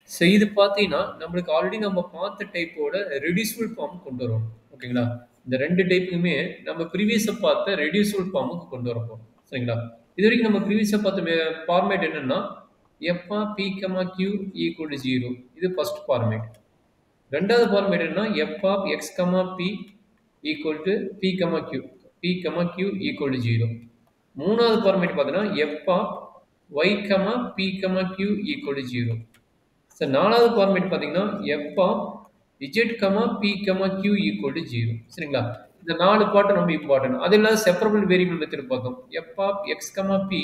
So இது பார்த்தீங்கன்னா, நம்மளுக்கு ஆல்ரெடி நம்ம பார்த்த டைப்போட ரெடியூசிபிள் ஃபார்ம் கொண்டு வரோம். ஓகேங்களா? இந்த 2 டைப்புக்குமே நம்ம ப்ரீவியஸா பார்த்த ரெடியூசிபிள் ஃபார்முக்கு கொண்டு வரப்போறோம். சரிங்களா? இதுவரைக்கும் நம்ம ப்ரீவியஸா பார்த்த ஃபார்மேட் என்னன்னா, F of P, Q equal to 0. இது ஃபர்ஸ்ட் ஃபார்மேட். 2வது ஃபார்மேட் என்னன்னா, F of X, P equal to P, Q. P, Q equal to 0. 3வது ஃபார்மேட் பார்த்தீங்கன்னா, F of Y, P, Q equal to 0. Sir 4வது format பார்த்தீங்கன்னா F of Z P Q equal to 0. சரிங்களா? இந்த 4 part ரொம்ப important. அது இல்லாத separable variable method பார்த்தோம். F of X P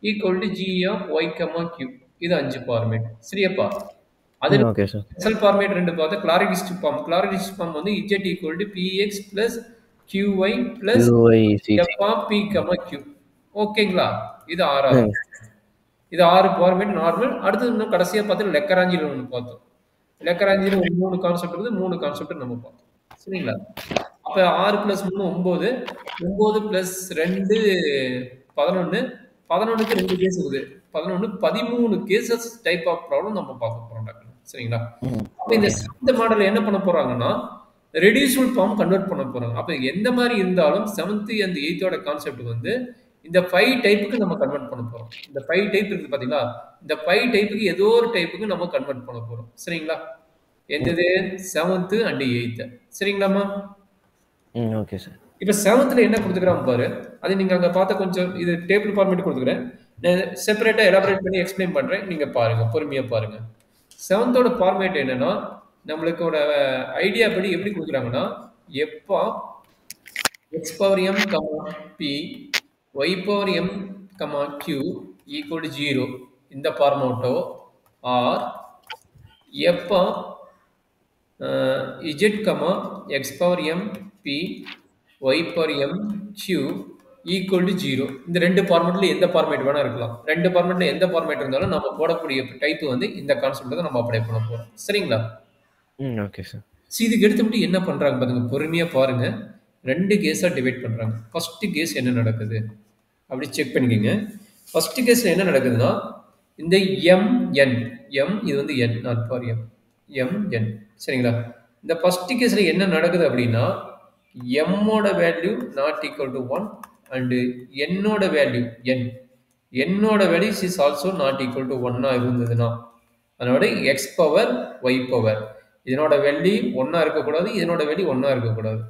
equal to G of Y Q. இது 5 format. சரியாப்பா? அது ஓகே சார். எக்ஸல் ஃபார்மேட் 2 பார்த்தா கிளாரிட்டிஸ்டிக் ஃபார்ம். கிளாரிட்டிஸ்டிக் ஃபார்ம் வந்து Z equal to PX plus QY plus F of P Q. ஓகேங்களா? இது 6வது. இது 6 ஃபார்மேட் நார்மல். அடுத்து இன்னும் கடைசியா பார்த்து லெக்கராஞ்சில ஒன்று பார்த்தோம். லெக்கராஞ்சில ஒரு 3 கான்செப்ட் இருக்குது. 3 கான்செப்ட் நம்ம பார்த்தோம். சரிங்களா? அப்ப 6 பிளஸ் 3 9. 9 பிளஸ் 2 11. 11க்கு 2 கேஸ் இருக்குது. 11 13 கேசஸ் டைப் ஆஃப் ப்ராப்ளம் நம்ம பார்க்க போறோம் டாக்டர். சரிங்களா? அப்ப இந்த மாடல் என்ன பண்ண போறாங்கன்னா ரெடியூசிபிள் ஃபார்ம் கன்வெர்ட் பண்ண போறாங்க. அப்ப எந்த மாதிரி இருந்தாலும் 7th and 8th கான்செப்ட் வந்து இந்த 5 டைப்புக்கு நம்ம கன்வெர்ட் பண்ண போறோம். இந்த 5 டைப் இருக்கு பாத்தீங்களா? இந்த 5 டைப்புக்கு ஏதோ ஒரு டைப்புக்கு நம்ம கன்வெர்ட் பண்ண போறோம். சரிங்களா? எந்தது 7th and 8th. சரிங்களாமா? Okay sir. இப்ப 7th என்ன கொடுத்துக்கிறான் பாரு. அது நீங்க அங்க பார்த்த கொஞ்சம் இது டேபிள் ஃபார்மேட் கொடுத்துக்கிறேன். நான் செப்பரேட்டா எலாபரேட் பண்ணி எக்ஸ்பிளைன் பண்றேன். நீங்க பாருங்க, பொறுமையா பாருங்க. 7th ஃபார்மேட் என்னன்னா நம்மளுக்கோட ஐடியா படி எப்படி கொடுக்குறாங்கன்னா F of X power M P y power m, q equal to 0 இந்த ஃபார்மேட்டோ or f of z, x power m p y power m q equal to 0. இந்த ரெண்டு ஃபார்மேட்ல எந்த ஃபார்மேட் வேணா இருக்கலாம். ரெண்டு ஃபார்மேட்ல எந்த ஃபார்மேட் இருந்தாலும் நம்ம போடக்கூடிய டைப் வந்து இந்த கான்செப்ட் தான் நம்ம அப்ளை பண்ண போறோம். சரிங்களா? Okay sir. இதுக்கு எடுத்துட்டு என்ன பண்றாங்க பாருங்க, பொறுமையா பாருங்க. 2 கேஸா டிவைட் பண்றாங்க. ஃபர்ஸ்ட் கேஸ் என்ன நடக்குது அப்படி செக் பண்ணிக்கங்க. ஃபர்ஸ்ட் கேஸ்ல என்ன நடக்குதுன்னா இந்த mn இது வந்து n நாட் ஃபார் mn. சரிங்களா? இந்த ஃபர்ஸ்ட் கேஸ்ல என்ன நடக்குது அப்படின்னா m ஓட value not equal to 1 and n ஓட வேல்யூ n ஓட value is also not equal to 1 இருந்ததுன்னா அதனோட x பவர் y பவர் இதனோட வேல்யூ 1 இருக்கக்கூடாது, இதனோட வேல்யூ 1 இருக்கக்கூடாது.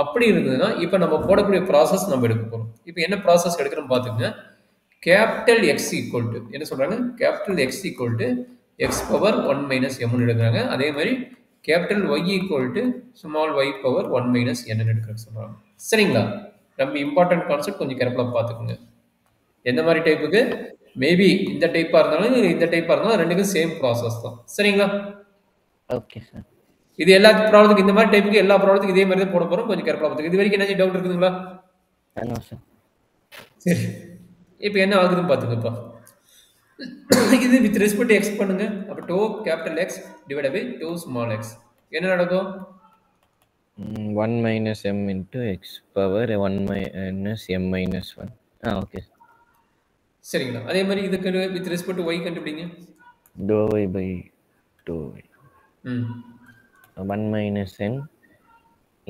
அப்படி இருந்ததுன்னா இப்போ நம்ம போடக்கூடிய ப்ராசஸ் நம்ம எடுக்க போறோம். இப்போ என்ன ப்ராசஸ் எடுக்கிறோம் பார்த்துங்க. கேபிட்டல் எக்ஸ் ஈக்குவல் டு என்ன சொல்றாங்க, capital X equal to X power 1 minus எம்னு எடுக்கிறாங்க. அதே மாதிரி capital Y equal to small Y power 1 minus N எடுக்கிறாங்க சொல்றாங்க. சரிங்களா? ரொம்ப இம்பார்ட்டன்ட் கான்செப்ட், கொஞ்சம் கேர்ஃபுல்லாக பார்த்துக்குங்க. எந்த மாதிரி டைப்புக்கு மேபி இந்த டைப்பாக இருந்தாலும் இந்த டைப்பாக இருந்தாலும் ரெண்டுக்கும் சேம் ப்ராசஸ் தான். சரிங்களா? Okay sir. இது எல்லா ப்ராப்ளத்துக்கு இந்த மாதிரி டைப்புக்கு எல்லா ப்ராப்ளத்துக்கு இதே மாதிரி தான் போட போறோம். கொஞ்சம் கேர்ஃபுல்லாக பார்த்துங்க. இது வரைக்கும் என்ன டவுட் இருக்குதுங்களா? சரி, இப்போ என்ன ஆகுதுன்னு பார்த்துங்கப்பா. இது வித் ரெஸ்பெக்ட் எக்ஸ் பண்ணுங்க. அப்போ டோ capital X divide by to small X என்ன நடக்கும்? 1 minus M into X power 1 minus M minus 1. Okay. சரிங்களா? அதே மாதிரி இதுக்கு வித் ரெஸ்பெக்ட் ஒய் கண்டுபிடிங்க. டோ ஒய் பை டோ Y 1 minus N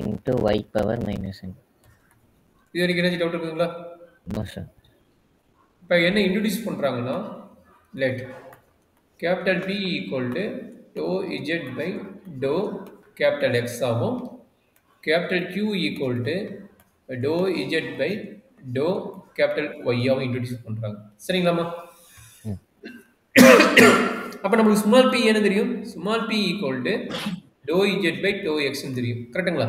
into Y power minus N. இது வரைக்கும் என்ன டவுட் இருக்குதுங்களா? சார். இப்போ என்ன இன்ட்ரடியூஸ் பண்ணுறாங்கன்னா let capital P equal to doh Z by to capital X ஆகும். Capital Q equal to doh Z by to capital ஒய்யாவும் introduce பண்ணுறாங்க. சரிங்களாம்மா? அப்போ நம்மளுக்கு ஸ்மால் பி என்ன தெரியும்? Small P equal to doh Z by doh எக்ஸ்ன்னு தெரியும். கரெக்டுங்களா?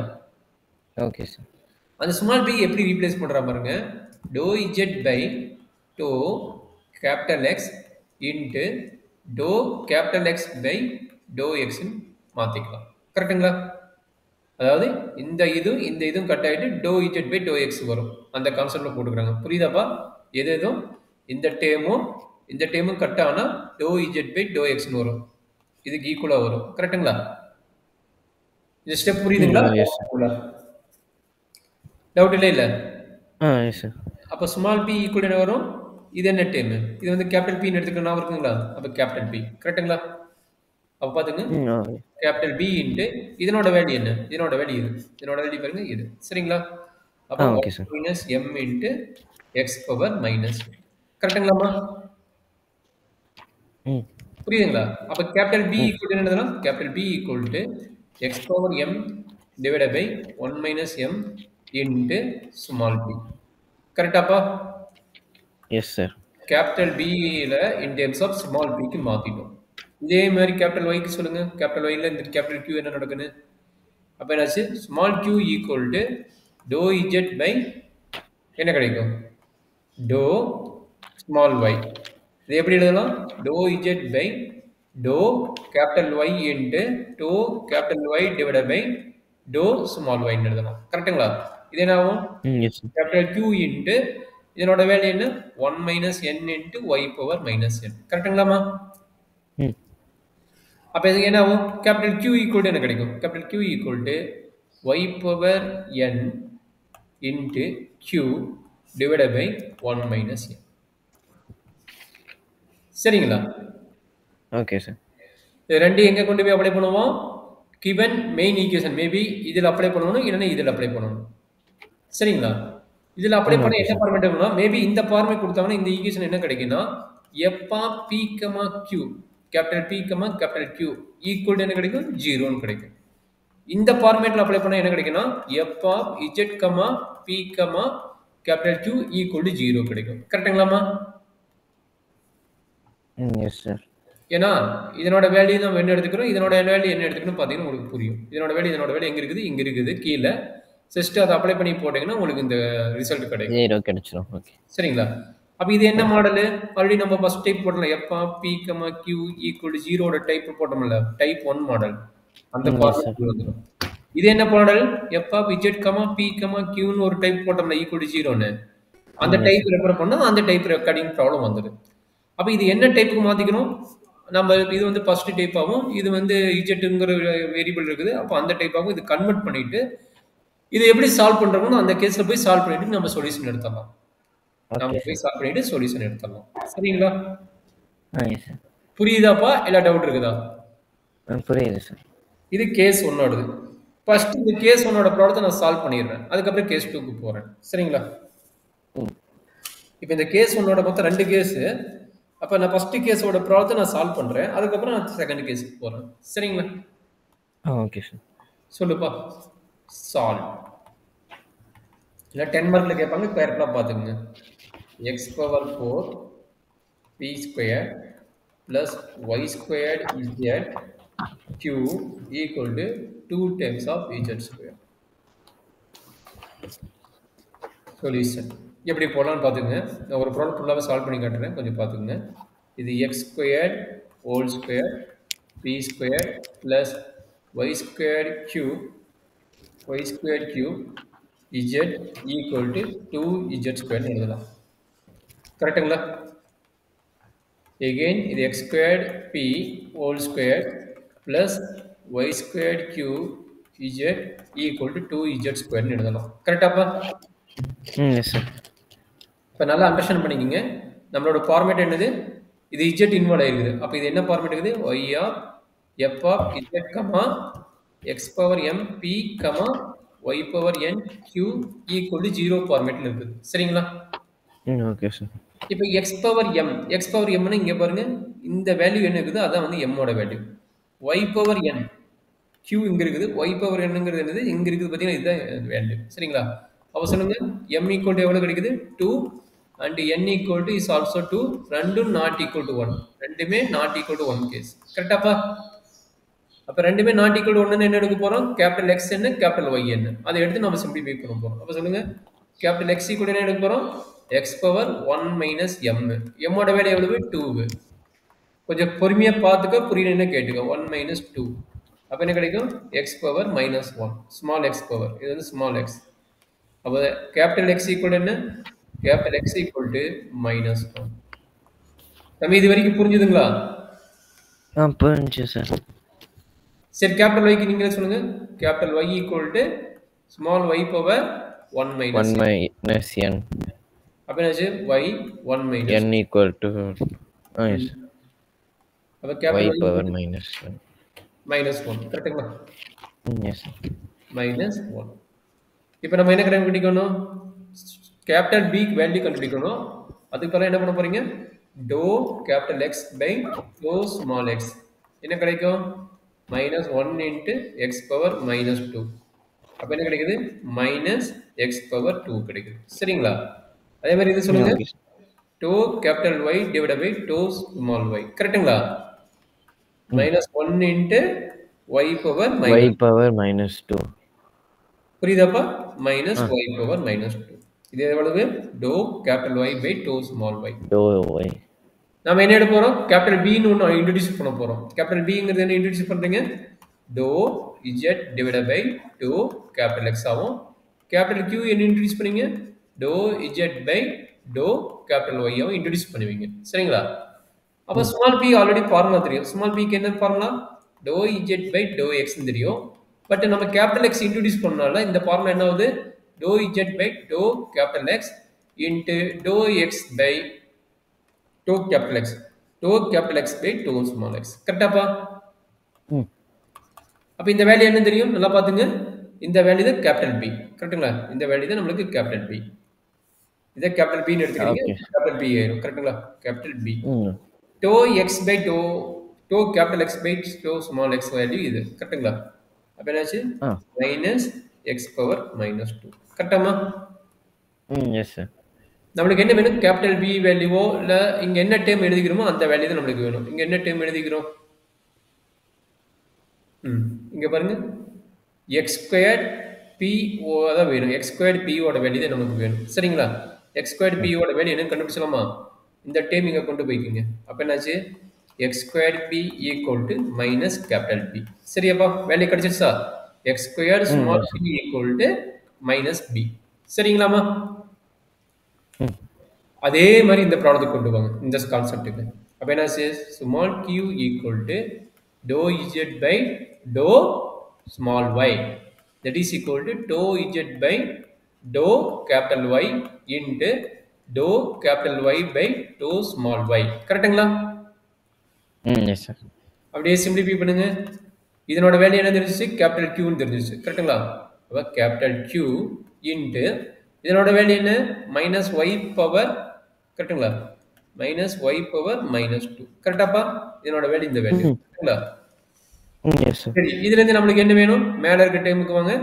Okay sir. அந்த ஸ்மால் பி எப்படி ரீப்ளேஸ் பண்ணுறா பாருங்க. Doh Z by to capital X into doh capital X by doh எக்ஸ்ன்னு மாற்றிக்கலாம். கரெக்டுங்களா? அதாவது இந்த இதுவும் கட் ஆகிட்டு டோ இஜெட் பை டோ எக்ஸ் வரும். அந்த கான்செப்டில் போட்டுக்கிறாங்க. புரியுதாப்பா? எதுவும் இந்த டேமும் கட் ஆனால் டோ இஜெட் பை டோ எக்ஸ்னு வரும். இதுக்கு ஈக்குவலாக வரும். கரெக்டுங்களா? இந்த ஸ்டெப் புரியுதுங்களா? டவுட் இல்லை? அப்போ ஸ்மால் பி ஈக்குவல் என்ன வரும்? இது என்ன டேம்? இது வந்து கேபிட்டல் பின்னு எடுத்துக்கலாம் இருக்குங்களா? அப்போ கேபிட்டல் பி. கரெக்டுங்களா? அப்போ பார்த்துங்க ஓகே. கேபிட்டல் பி இன்ட்டு இதனோட வேல்யூ என்ன, இதனோட வேல்யூ இது, இதனோட வேல்யூ பாருங்க இது. சரிங்களா? அப்போ okay sir. Minus M into X power minus கரெக்டுங்களாம்மா? புரியுதுங்களா? அப்போ கேபிட்டல் பி ஈக்குவல் என்னதுன்னா capital P equal to X power M divided by 1 minus M into small P. கரெக்டாப்பா? Yes sir. கேபிட்டல் பியில் இன் டேர்ம்ஸ் ஆஃப் ஸ்மால் பிக்கு மாற்றிட்டோம். இதே மாதிரி capital ஒய்க்கு சொல்லுங்க. கேபிட்டல் ஒய்ல இந்த கேபிட்டல் கியூ என்ன நடக்குன்னு அப்போ என்னாச்சு? Small Q equal to doh Z by என்ன கிடைக்கும்? Doh small Y. இது எப்படி எழுதலாம்? Doh Z by to capital Y into doh capital Y divided by to small ஒய்ன்னு எழுதலாம். கரெக்டுங்களா? இது என்ன ஆகும்? கேபிட்டல் கியூ இன்ட்டு இதனோட வேல்யூ என்ன? 1 minus N into Y power minus N. கரெக்டுங்களாமா? அப்போ இதுக்கு என்ன ஆகும்? கேபிட்டல் கியூ ஈக்குவல் டு என்ன கிடைக்கும்? Capital Q equal to Y power N into Q divided by 1 minus N. சரிங்களா? Okay sir. இது ரெண்டு எங்கே கொண்டு போய் அப்ளை பண்ணுவோம்? கிவன் மெயின் ஈக்குவேஷன் மேபி இதில் அப்ளை பண்ணணும், இல்லைன்னா இதில் அப்ளை பண்ணணும். சரிங்களா? இதில் அப்ளை பண்ண என்ன ஃபார்மேட் இருக்குன்னா, மேபி இந்த ஃபார்மேட் கொடுத்தாங்கன்னா இந்த ஈக்குவேஷன் என்ன கிடைக்குன்னா F of P comma Q capital P comma capital Q equal என்ன கிடைக்கும்? 0ன்னு கிடைக்கும். இந்த ஃபார்மேட்டில் அப்ளை பண்ணால் என்ன கிடைக்குன்னா F of Z comma P comma capital Q equal to 0 கிடைக்கும். கரெக்டுங்களாமா? Yes sir. ஏன்னா இதனோட வேல்யூ நம்ம என்ன எடுத்துக்கிறோம், இதனோட வேல்யூ என்ன எடுத்துக்கணும் பார்த்தீங்கன்னா உங்களுக்கு புரியும். இதனோட வேல்யூ எங்கே இருக்குது? இங்கே இருக்குது கீழே. ஜஸ்ட் அதை அப்ளை பண்ணி போட்டிங்கன்னா உங்களுக்கு இந்த ரிசல்ட் கிடைக்கும். 0 கிடைச்சிடும். ஓகே. சரிங்களா? அப்போ இது என்ன மாடலு? ஆல்ரெடி நம்ம ஃபர்ஸ்ட் டைப் போட்டோம்ல, F of P comma Q equal to 0 type போட்டோம்ல, டைப் 1 மாடல். அந்த ஃபார்மேட் வந்துடும். இது என்ன model? F of Z comma P comma கியூன்னு ஒரு டைப் போட்டோம்ல ஈக்குவல் டு 0ன்னு, அந்த டைப் ரெஃபர் பண்ணால் அந்த டைப் ரெக்கார்டிங் ப்ராப்ளம் வந்துடும். அப்போ இது என்ன டைப்புக்கு மாற்றிக்கணும்? நம்ம இது வந்து ஃபர்ஸ்ட் டைப்பாகவும் இது வந்து இஜெட்டுங்கிற வேரியபிள் இருக்குது. அப்போ அந்த டைப்பாகவும் இது கன்வெர்ட் பண்ணிட்டு இதை எப்படி சால்வ் பண்ணுறோம்னு அந்த கேஸில் போய் சால்வ் பண்ணிட்டு நம்ம சொல்யூஷன் எடுத்துடலாம். நம்ம போய் சால்வ் பண்ணிட்டு சொல்யூஷன் எடுத்துடலாம். சரிங்களா? புரியுதாப்பா? எல்லா டவுட் இருக்குதா? புரியுது சார். இது கேஸ் 1ஓடது. ஃபர்ஸ்ட் இந்த கேஸ் 1ஓட ப்ராப்ளத்தை நான் சால்வ் பண்ணிடுறேன். அதுக்கப்புறம் கேஸ் 2க்கு போகிறேன். சரிங்களா? இப்போ இந்த கேஸ் 1ஓட மொத்தம் 2 கேஸு. அப்போ நான் ஃபர்ஸ்ட் கேஸோட ப்ராப்ளத்தை நான் சால்வ் பண்ணுறேன். அதுக்கப்புறம் நான் செகண்ட் கேஸுக்கு போகிறேன். சரிங்களா? Okay sir. சொல்லுப்பா. சால்வ். இல்லை 10 மார்க்கில் கேட்பாங்க, கேர்ஃபுல்லாக பார்த்துக்குங்க. X power 4 P square plus Y squared Z Q equal to 2 times of Z square. Solution எப்படி போடலான்னு பார்த்துக்குங்க. நான் ஒரு ப்ராப்ளம் ஃபுல்லாகவே சால்வ் பண்ணி காட்டுறேன், கொஞ்சம் பார்த்துக்குங்க. இது X square whole square P square plus Y square Q z equal to 2z ஸ்கொயர்னு எழுதலாம். கரெக்டுங்களா? எகெயின் இது X squared P whole square plus Y squared Q z equal to 2z ஸ்கொயர்னு எழுதலாம். கரெக்டாப்பா? Yes sir. இப்போ நல்லா அண்டர்ஸ்டாண்ட் பண்ணிக்கோங்க. நம்மளோட ஃபார்மேட் என்னது? இது z இன்வால்வ் ஆகிருக்குது. அப்போ இது என்ன ஃபார்மேட் இருக்குது? Y of F of z comma X power M P comma y power n q equal to 0 ஃபார்மேட்டில் இருக்குது. சரிங்களா? Okay sir. இப்போ எக்ஸ் பவர் எம்னா இங்கே பாருங்க, இந்த வேல்யூ என்ன இருக்குது? அதான் வந்து எம்மோட value. y power n q இங்கே இருக்குது. y பவர் என்னங்கிறது என்னது? இங்கே இருக்குது. பார்த்தீங்கன்னா இதுதான் வேல்யூ. சரிங்களா? அப்போ சொல்லுங்க, m ஈக்குவல் டு எவ்வளோ கிடைக்குது? 2 and n equal to is also 2. ரெண்டும் நாட் ஈக்குவல் டு 1. ரெண்டுமே நாட் ஈக்குவல் டு 1 கேஸ். கரெக்டாப்பா? அப்போ ரெண்டுமே நாட் ஈக்குவல் ஒன்னு என்ன எடுக்க போகிறோம்? கேபிட்டல் எக்ஸ் என்ன, கேபிட்டல் ஒய் என்ன, அதை எடுத்து நம்ம சிம்பிளிஃபை பண்ண போகிறோம். அப்போ சொல்லுங்க, கேபிட்டல் எக்ஸ் ஈக்குவல் என்ன எடுக்க போகிறோம்? X power 1 minus M. எம்மோட வேல்யூ எவ்வளவு? 2. கொஞ்சம் பொறுமையாக பார்த்துக்க, புரியலன்னு கேட்டுக்க. 1 மைனஸ் 2 அப்போ என்ன கிடைக்கும்? X power minus 1, small X power, இது வந்து ஸ்மால் எக்ஸ். அப்போ கேபிட்டல் எக்ஸ் ஈக்குவல் என்ன? Capital X equal to minus 1. நம்ம இது வரைக்கும் புரிஞ்சுதுங்களா? புரிஞ்சு சார். சரி, கேபிட்டல் ஒய்க்கு நீங்களே சொல்லுங்க. Capital Y equal to small Y power 1 minus n. அப்போ என்னாச்சு? Y 1 minus n equal to அப்போ capital y power minus 1. Minus one கரெக்டுங்களா? Yes sir. Minus one. இப்போ நம்ம என்ன கண்டுபிடிக்கணும்? கேபிட்டல் பி வேல்யூ கண்டுபிடிக்கணும். அதுக்கு பிறகு என்ன பண்ண போறீங்க? டோ capital X by to small X என்ன கிடைக்கும்? Minus one into X power minus two. அப்போ என்ன கிடைக்குது? மைனஸ் எக்ஸ் பவர் டூ கிடைக்குது. சரிங்களா? அதே மாதிரி இது சொல்லுங்க. Doh capital Y divide by to small Y கரெக்டுங்களா? Minus one into Y power minus two. புரியுதாப்பா? Minus Y power minus two. இது எவ்வளவு? Doh capital Y by to small Y. Doh Y. நாம என்ன எடுக்க போறோம்? கேபிட்டல் பின்னு ஒன்று இன்ட்ரடியூஸ் பண்ண போறோம். கேபிட்டல் பிங்கிறது என்ன இன்ட்ரடியூஸ் பண்றீங்க? டோ Z divide by to capital X ஆகும். கேபிட்டல் கியூ என்ன இன்ட்ரடியூஸ் பண்ணீங்க? டோ Z by to capital Y ஆகும் இன்ட்ரடியூஸ் பண்ணுவீங்க. சரிங்களா? அப்போ ஸ்மால் பி ஆல்ரெடி ஃபார்முலா தெரியும். ஸ்மால் பிக்கு என்ன ஃபார்முலா? டோ இஜெட் பை டோ எக்ஸ் தெரியும். பட் நம்ம கேபிட்டல் எக்ஸ் இன்ட்ரடியூஸ் பண்ணனால இந்த ஃபார்முலா என்ன ஆகுது? டோ Z by to capital X into டோ X by to capital X. டோ capital X by to small X. கரெக்டாப்பா? அப்போ இந்த வேல்யூ என்ன தெரியும்? நல்லா பார்த்துங்க. இந்த வேல்யூ தான் கேபிட்டல் பி. கரெக்டுங்களா? இந்த வேல்யூ தான் நம்மளுக்கு கேபிட்டல் பி. இதை கேபிட்டல் பின்னு எடுத்துக்கிறீங்க. கேபிட்டல் பி ஆயிரும். கரெக்டுங்களா? Capital P. Doh X by to capital X by to small X value இது. கரெக்டுங்களா? அப்போ என்னாச்சு? Minus X power minus two. கரெக்டாமா? Yes sir. நம்மளுக்கு என்ன வேணும்? கேபிட்டல் பி வேல்யூவோ இல்லை இங்கே என்ன டேம் எழுதிக்கிறோமோ அந்த வேல்யூ தான் நம்மளுக்கு வேணும். இங்கே என்ன டேம் எழுதிக்கிறோம்? இங்கே பாருங்க. எக்ஸ் ஸ்கொயர்ட் பிஓ தான் வேணும். எக்ஸ் ஸ்கொயர்ட் பிஓட வேல்யூ தான் நமக்கு வேணும். சரிங்களா? எக்ஸ் ஸ்கொயர்ட் பிஓட வேல்யூ என்ன கண்டுபிடிச்சலாமா? இந்த டேம் இங்கே கொண்டு போய்க்கிங்க. அப்போ என்னாச்சு? X squared P equal to minus capital P. சரியாப்பா? வேல்யூ கிடைச்சிருச்சா? X squared small P equal to minus P. சரிங்களாமா? அதே மாதிரி இந்த ப்ராப்ளத்துக்கு கொண்டு வாங்க, இந்த கான்செப்டுக்கு. அப்போ என்னாச்சு? Small Q equal to doh Z by to small Y that is equal to doh Z by to capital Y into doh capital Y by to small Y. கரெக்டுங்களா? Yes sir. அப்படியே சிம்பிளிஃபை பண்ணுங்க. இதனோட value என்ன தெரிஞ்சிச்சு? Capital கியூன்னு தெரிஞ்சிச்சு. கரெக்டுங்களா? அப்போ capital Q into இதனோட வேல்யூ என்ன? Minus Y power. கரெக்டுங்களா? Minus Y power minus two. கரெக்டாப்பா? இதனோட வேல்யூ இந்த வேல்யூ. கரெக்டுங்களா? சரி, இதுல இருந்து நம்மளுக்கு என்ன வேணும்? மேல இருக்க டைமுக்கு வாங்க.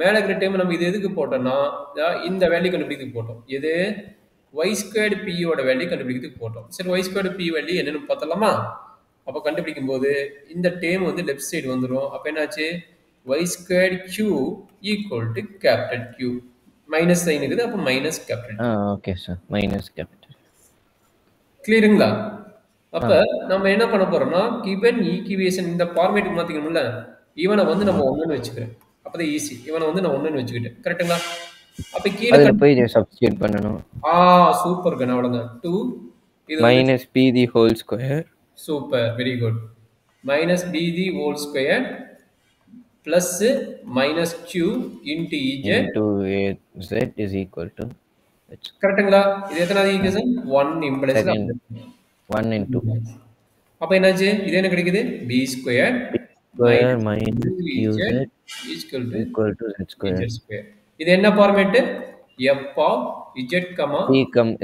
மேல இருக்கிற டைம் நம்ம இது எதுக்கு போட்டோம்னா இந்த வேல்யூ கண்டுபிடிக்கிறதுக்கு போட்டோம். எது? ஒய் ஸ்கொயர்டு பியோட வேல்யூ கண்டுபிடிக்கிறதுக்கு போட்டோம். சரி, ஒய் ஸ்கொயர்டு பி வேல்யூ என்னன்னு பார்த்தலாமா? அப்போ கண்டுபிடிக்கும் போது இந்த டேம் வந்து லெஃப்ட் சைடு வந்துடும். அப்போ என்னாச்சு? Y squared Q equal to capital Q. Minus sign இருக்குது. அப்போ minus capital. Okay sir. Minus capital. கிளியருங்களா? அப்ப நம்ம என்ன பண்ண போறோம்னா கிவன் ஈக்குவேஷன் இந்த ஃபார்மேட்டுக்கு மாத்திக்கணும்ல. இவனை வந்து நம்ம ஒண்ணுன்னு வச்சுக்கிறேன். அப்பதான் ஈஸி. இவனை வந்து நான் ஒண்ணுன்னு வச்சுக்கிட்டேன். கரெக்ட்டுங்களா? அப்ப கீழே போய் இதை சப்ஸ்டிட்யூட் பண்ணணும். சூப்பர் கண்ணா, அவ்வளவுதான். 2 இது minus P the whole square. Super, very good. Minus P the whole square plus minus Q into Z into z is equal to. கரெக்ட்டுங்களா? இது எத்தனாவது ஈக்குவேஷன்? 1 implies 1 into. அப்ப என்னாச்சு? இது என்ன கிடைக்குது? b square minus qz equal to z square. இது என்ன format? f of z,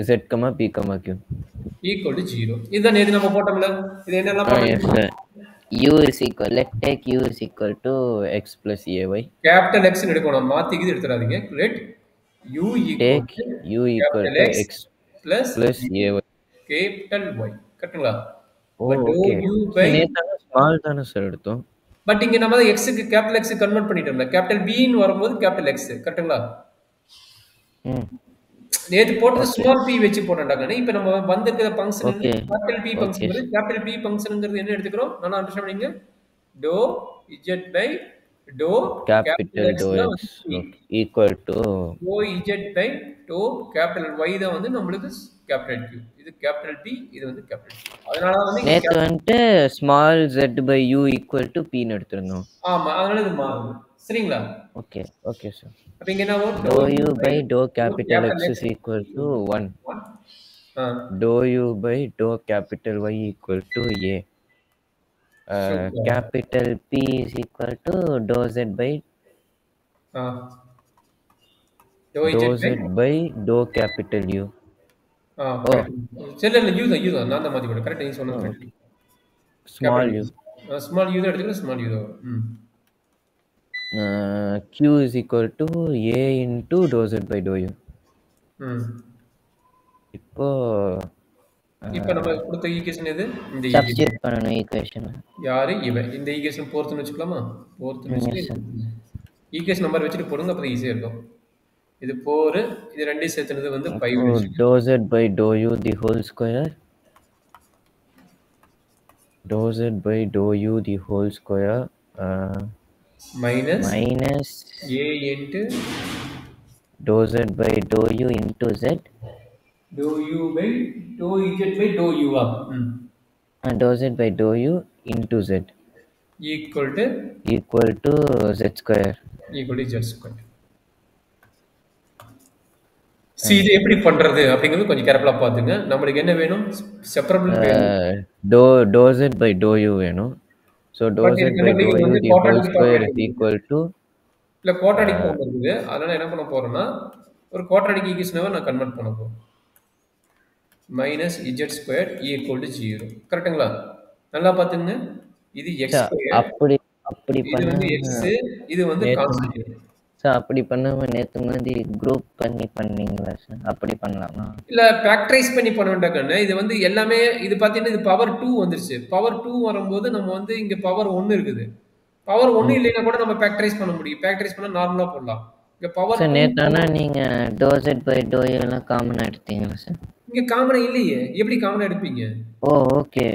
z, p, q equal to 0. இதுதான் நேத்து நம்ம போட்டோம்ல. இது என்னெல்லாம் போட்டோம்? u is equal, let take u is equal to x plus ay. Capital x ன்னு எடுக்கணும். மாத்திக்கிது எடுத்துறாதீங்க. let u equal to x plus ay. Capital y. கரெக்ட்டுங்களா? ஸ்மால் தான சார் எடுத்தோம். பட் இங்க நம்ம x க்கு கேபிட்டல் x கன்வர்ட் பண்ணிட்டோம்ல. கேபிட்டல் b ன்னு வரும்போது கேபிட்டல் x. கரெக்ட்டுங்களா? நேத்து போட்டது ஸ்மால் p வெச்சு போட்டோம்டாங்க. இப்போ நம்ம வந்திருக்கிற function capital p function. Capital p ஃபங்க்ஷன்ங்கிறது என்ன எடுத்துக்கிறோம்? நல்லா அண்டர்ஸ்டாண்ட் பண்ணீங்க. To z by to capital to x equal to to z by to capital y தான் வந்து நம்மளுக்கு கேபிட்டல் q. இது கேபிட்டல் p, இது வந்து கேபிட்டல் q. அதனால வந்து நேத்து வந்து small z by u equal to p ன்னு எடுத்துறோம். ஆமா, அதனால இது மாறும். சரிங்களா? Okay okay sir. அப்ப இங்க என்ன வரும்? To u by to capital x is equal to 1. To u by to capital y equal to a. Super. capital P is equal to dou z by dou z dou capital U. Oh, correct. சரி இல்லை you தான் you தான் நான் தான் மாற்றி போட்டேன். Correct, நீங்கள் சொன்னது correct. okay. Small capital u. Small you தான் எடுத்துக்கிறேன், ஸ்மால் யூ தான் வரும். Q is equal to A into dou z by dou U. இப்போ இப்போ நம்ம கொடுத்த ஈக்குவேஷன் எது? இந்த சப்ஸ்டிட்யூட் பண்ணணும் ஈக்குவேஷன். யாரு இவன்? இந்த ஈக்குவேஷன் போர்த்துன்னு வச்சுக்கலாமா? போர்த்துன்னு வச்சு ஈக்குவேஷன் நம்பர் வச்சுட்டு போடுங்க, அப்போ ஈஸியாக இருக்கும். இது 4, இது ரெண்டையும் சேர்த்துனது வந்து 5. dou z by dou U the whole square. Dou z by dou U the whole square minus A into dou z by dou U into Z. dou U by dou Z by dou U dou z by dou U into Z equal to Z square. Z square. இது எப்படி பண்றது அப்படிங்கிறது கொஞ்சம் கேர்ஃபுல்லா பாத்துங்க. நம்மளுக்கு என்ன வேணும்? செப்பரபிள் வேணும். dou z by dou U வேணும். So dou z by dou U the whole square is equal to இல்ல குவாட்ராடிக் ஃபார்ம் இருக்குது. அதனால என்ன பண்ண போறோம்னா ஒரு குவாட்ராடிக் ஈக்குவேஷனை நான் கன்வெர்ட் பண்ண போறேன். -z square equal to 0. கரெக்ட்டுங்களா? நல்லா பாத்துங்க. இது x square. அப்படி இது வந்து x, இது வந்து கான்ஸ்டன்ட். சார் அப்படி பண்ணாம நேத்து மாதிரி குரூப் பண்ணி பண்ணீங்களா சார்? அப்படி பண்ணலாமா? இல்ல ஃபேக்டரைஸ் பண்ணி பண்ண வேண்டாம். இது வந்து எல்லாமே இது பாத்தீங்கன்னா இது பவர் 2 வந்துருச்சு. பவர் 2 வரும்போது நம்ம வந்து இங்க பவர் 1 இருக்குது. பவர் 1 இல்லைன்னா கூட நம்ம ஃபேக்டரைஸ் பண்ண முடியும். ஃபேக்டரைஸ் பண்ணா நார்மலா போடலாம். இங்க பவர் சார் நேத்தானா நீங்க dou z by dou U எல்லாம் காமனா எடுத்தீங்களா சார்? இங்க காமனா இல்லையே. எப்படி காமனா எடுப்பீங்க? ஓ ஓகே.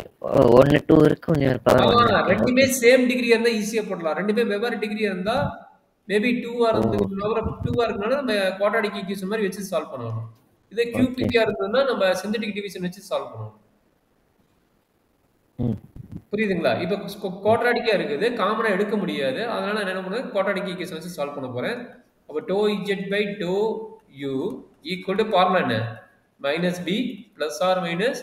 1 2 இருக்கு, கொஞ்சம் பவர். ரெண்டுமே சேம் டிகிரி இருந்தா ஈஸியா போடலாம். ரெண்டுமே வெவ்வேறு டிகிரி இருந்தா மேபி 2 இருக்கனால நம்ம குவாட்ராடிக் ஈக்குவேஷன் மாதிரி வச்சு சால்வ் பண்ணலாம். இதே கியூபிக்கா இருந்ததுன்னா நம்ம சிந்தட்டிக் டிவிஷன் வச்சு சால்வ் பண்ணலாம். புரியுதுங்களா? இப்போ குவாட்ராடிக்கா இருக்குது, காமனா எடுக்க முடியாது. அதனால நான் என்ன பண்ணுவேன், குவாட்ராடிக் ஈக்குவேஷன் வச்சு சால்வ் பண்ண போறேன். அப்ப dou z by dou U equal to formula என்ன? -b plus or minus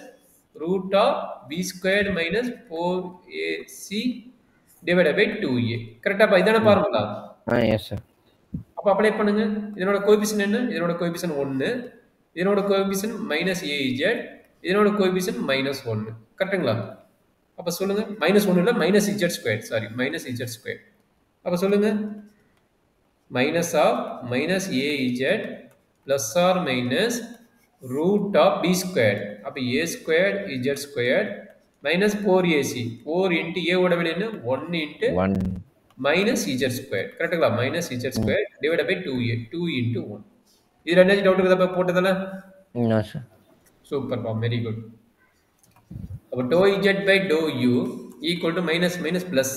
root of b squared minus 4ac divided by 2a. கரெக்ட்டா? அப்ப இதான ஃபார்முலா? Yes sir. அப்ப அப்ளை பண்ணுங்க. இதனோட கோஎஃபிஷியன்ட் என்ன? இதனோட கோஎஃபிஷியன்ட் 1, இதனோட கோஎஃபிஷியன்ட் -az, இதனோட கோஎஃபிஷியன்ட் -1. கரெக்ட்டுங்களா? அப்ப சொல்லுங்க. -1 இல்ல -z square. Sorry, -z square. அப்ப சொல்லுங்க. minus of -az plus or minus root of b squared. அப்ப a squared z squared minus 4ac. 4 into a ஓட வெளி என்ன? 1 into 1 minus z squared. கரெக்ட்டுங்களா? -z squared divided by 2a. 2 into 1. இது ரெண்டாச்சும் doubt இருக்குதா போட்டதெல்லாம்? No sir. சூப்பர் பா, very good. அப்ப dou z by dou U equal to minus minus plus.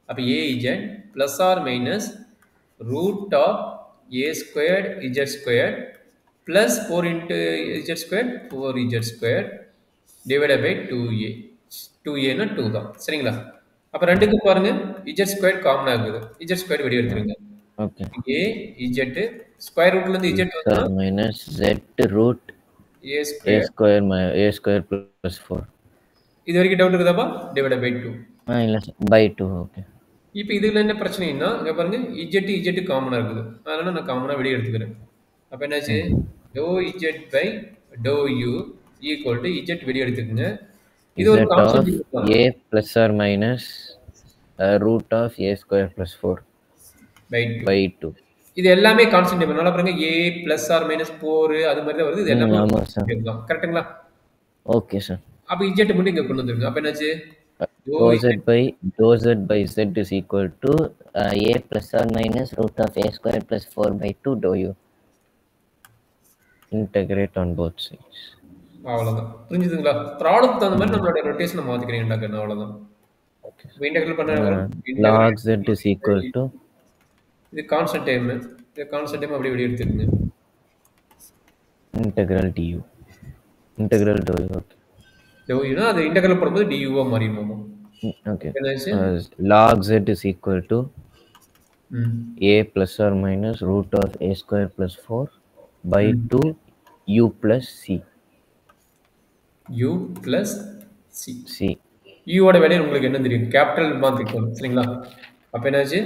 அப்ப az plus or minus root of a squared z squared plus 4 into z squared 4z squared divided by 2a. 2a னா 2 தான். சரிங்களா? அப்ப ரெண்டுக்கு பாருங்க, z squared காமனா இருக்குது. z squared வெளிய எடுத்துருங்க. ஓகே. a z ஸ்கொயர் ரூட்ல இருந்து z வந்தா minus z root a square plus 4. இது வரைக்கும் டவுட் இருக்குதாப்பா? divided by 2. இல்ல சார், by 2. ஓகே. இப்போ இதுல என்ன பிரச்சனைனா, இங்க பாருங்க z காமனா இருக்குது. அதனால நான் காமனா வெளிய எடுத்துக்கிறேன். அப்ப என்னாச்சு? dou z by dou U equal to z வெளிய எடுத்துக்கங்க. இது ஒரு constant a plus or minus root of a square plus 4 by 2. இது எல்லாமே கான்ஸ்டன்ட். நல்லா பாருங்க, a plus or minus 4 அது மாதிரி தான் வருது. இது எல்லாமே கான்ஸ்டன்ட் தான். கரெக்ட்டுங்களா? Okay sir. அப்ப z மட்டும் இங்க கொண்டு வந்துருங்க. அப்ப என்னாச்சு? dou z by z is equal to a plus or minus root of a square plus 4 by 2 dou U. Integrate on both sides. அவ்வளவுதான். புரிஞ்சுதுங்களா? ப்ராடக்ட் அந்த மாதிரி நம்மளோட ரொட்டேஷனை மாத்திக்கிறீங்கடா கண்ணு, அவ்வளவுதான். ஓகே. இன்டெகிரல் பண்ண log z is equal to இது கான்ஸ்டன்ட் டைம். இந்த கான்ஸ்டன்ட் டைம் அப்படியே வெளிய எடுத்துக்கங்க. integral du. Integral dou U. Okay. dou U னா அது இன்டெகிரல் பண்ணும்போது du ஆ மாறிடுமா? Okay. log z is equal to a plus or minus root of a square plus 4 by 2 u plus c. u plus c. யூவோட வேலையை உங்களுக்கு என்ன தெரியும், capital மாற்றிக்கணும் சரிங்களா. அப்போ என்னாச்சு,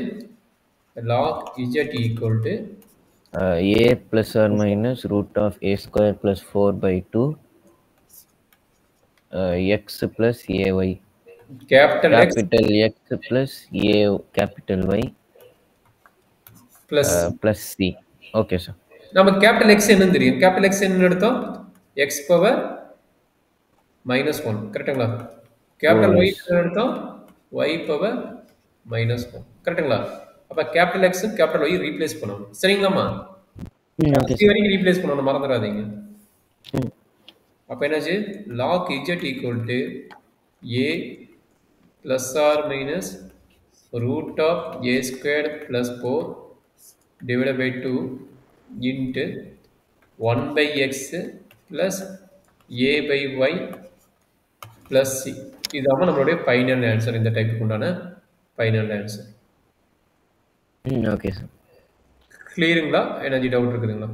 log z equal to a plus or minus root of a square plus 4 by 2 x plus ay. capital X X plus a capital Y plus c. Okay sir. நம்ம capital X என்னன்னு தெரியும், capital X என்ன எடுத்தோம், X power -1 கரெக்டுங்களா. Capital Y என்ன எடுத்தோம், Y power -1 கரெக்டுங்களா. அப்போ capital X capital Y replace பண்ணணும் சரிங்களாம்மா. வரைக்கும் ரீப்ளேஸ் பண்ணணும் மறந்துடாதீங்க. அப்போ என்னாச்சு, log z equal to a plus or minus root of a squared plus 4 divided by 2 into 1 by x plus a by y plus c. இதுதான் நம்மளுடைய ஃபைனல் ஆன்சர், இந்த டைப்புக்கு உண்டான ஃபைனல் ஆன்சர். Okay sir. கிளியருங்களா, எனர்ஜி டவுட் இருக்குதுங்களா?